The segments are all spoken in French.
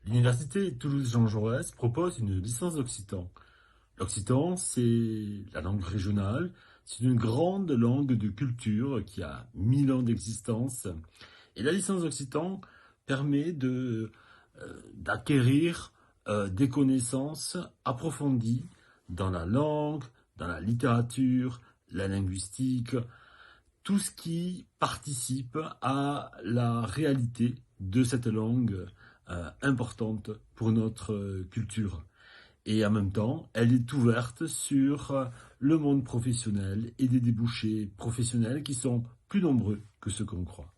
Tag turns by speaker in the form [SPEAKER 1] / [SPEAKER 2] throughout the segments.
[SPEAKER 1] L'université Toulouse-Jean Jaurès propose une licence d'occitan. L'occitan, c'est la langue régionale, c'est une grande langue de culture qui a 1000 ans d'existence. Et la licence d'occitan permet d'acquérir des connaissances approfondies dans la langue, dans la littérature, la linguistique, tout ce qui participe à la réalité de cette langue importante pour notre culture. Et en même temps, elle est ouverte sur le monde professionnel et des débouchés professionnels qui sont plus nombreux que ce qu'on croit.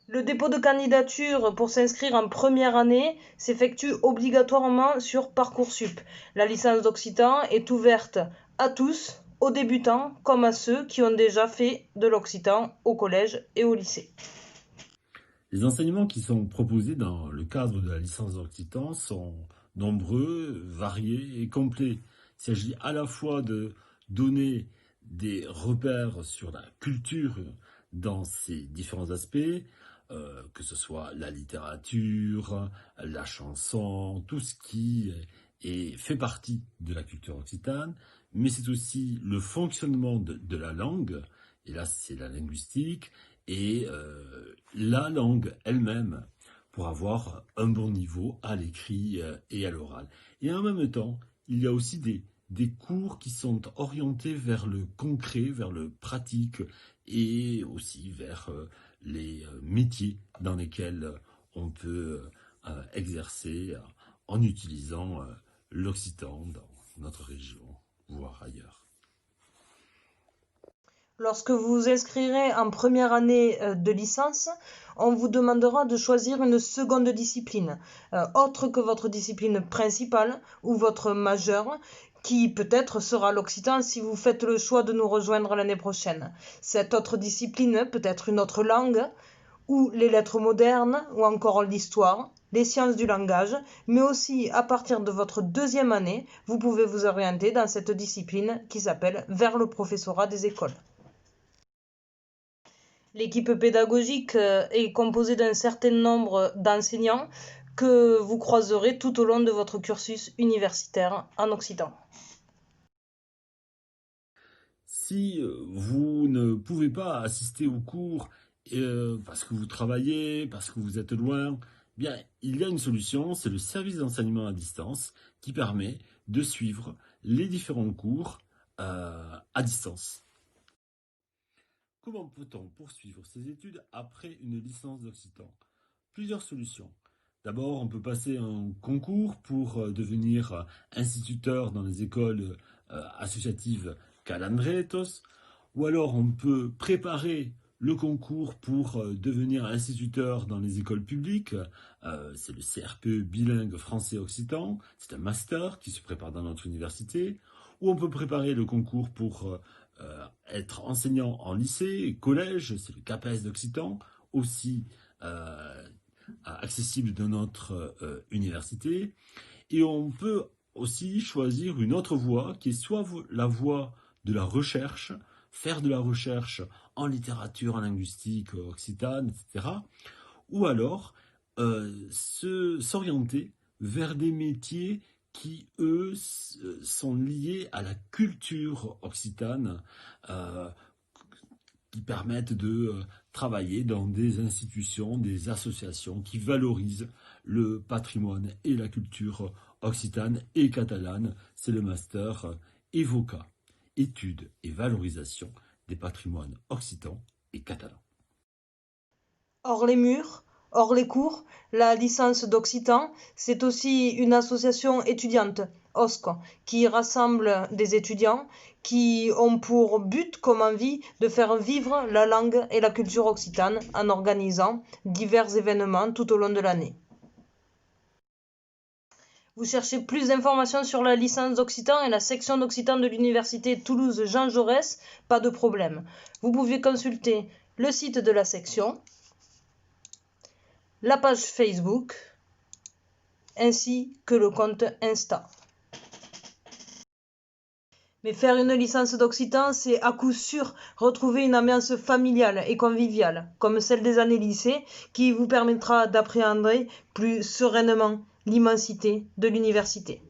[SPEAKER 2] Le dépôt de candidature pour s'inscrire en première année s'effectue obligatoirement sur Parcoursup. La licence d'occitan est ouverte à tous, aux débutants comme à ceux qui ont déjà fait de l'occitan au collège et au lycée.
[SPEAKER 1] Les enseignements qui sont proposés dans le cadre de la licence d'occitan sont nombreux, variés et complets. Il s'agit à la fois de donner des repères sur la culture dans ses différents aspects, que ce soit la littérature, la chanson, tout ce qui fait partie de la culture occitane, mais c'est aussi le fonctionnement de la langue, et là c'est la linguistique, et la langue elle-même pour avoir un bon niveau à l'écrit et à l'oral. Et en même temps, il y a aussi des cours qui sont orientés vers le concret, vers le pratique et aussi vers les métiers dans lesquels on peut exercer en utilisant l'occitan dans notre région, voire ailleurs.
[SPEAKER 2] Lorsque vous vous inscrirez en première année de licence, on vous demandera de choisir une seconde discipline, autre que votre discipline principale ou votre majeure, qui peut-être sera l'occitan si vous faites le choix de nous rejoindre l'année prochaine. Cette autre discipline peut être une autre langue, ou les lettres modernes, ou encore l'histoire, les sciences du langage, mais aussi à partir de votre deuxième année, vous pouvez vous orienter dans cette discipline qui s'appelle vers le professorat des écoles. L'équipe pédagogique est composée d'un certain nombre d'enseignants que vous croiserez tout au long de votre cursus universitaire en Occitan.
[SPEAKER 1] Si vous ne pouvez pas assister aux cours parce que vous travaillez, parce que vous êtes loin, eh bien, il y a une solution, c'est le service d'enseignement à distance qui permet de suivre les différents cours à distance. Comment peut-on poursuivre ses études après une licence d'occitan? Plusieurs solutions. D'abord, on peut passer un concours pour devenir instituteur dans les écoles associatives Calandretos, ou alors on peut préparer le concours pour devenir instituteur dans les écoles publiques. C'est le CRPE bilingue français-occitan. C'est un master qui se prépare dans notre université. Ou on peut préparer le concours pour être enseignant en lycée, collège. C'est le CAPES d'Occitan, aussi accessible de notre université. Et on peut aussi choisir une autre voie qui est soit la voie de la recherche, faire de la recherche en littérature, en linguistique occitane, etc. Ou alors s'orienter vers des métiers qui, eux, sont liés à la culture occitane, euh, qui permettent de travailler dans des institutions, des associations qui valorisent le patrimoine et la culture occitane et catalane. C'est le master EVOCA, études et valorisation des patrimoines occitans et catalans.
[SPEAKER 2] Hors les murs, hors les cours, la licence d'Occitan, c'est aussi une association étudiante, OSCO, qui rassemble des étudiants qui ont pour but comme envie de faire vivre la langue et la culture occitane en organisant divers événements tout au long de l'année. Vous cherchez plus d'informations sur la licence d'occitan et la section d'occitan de l'université Toulouse Jean Jaurès? Pas de problème. Vous pouvez consulter le site de la section, la page Facebook ainsi que le compte Insta. Mais faire une licence d'occitan, c'est à coup sûr retrouver une ambiance familiale et conviviale, comme celle des années lycée, qui vous permettra d'appréhender plus sereinement l'immensité de l'université.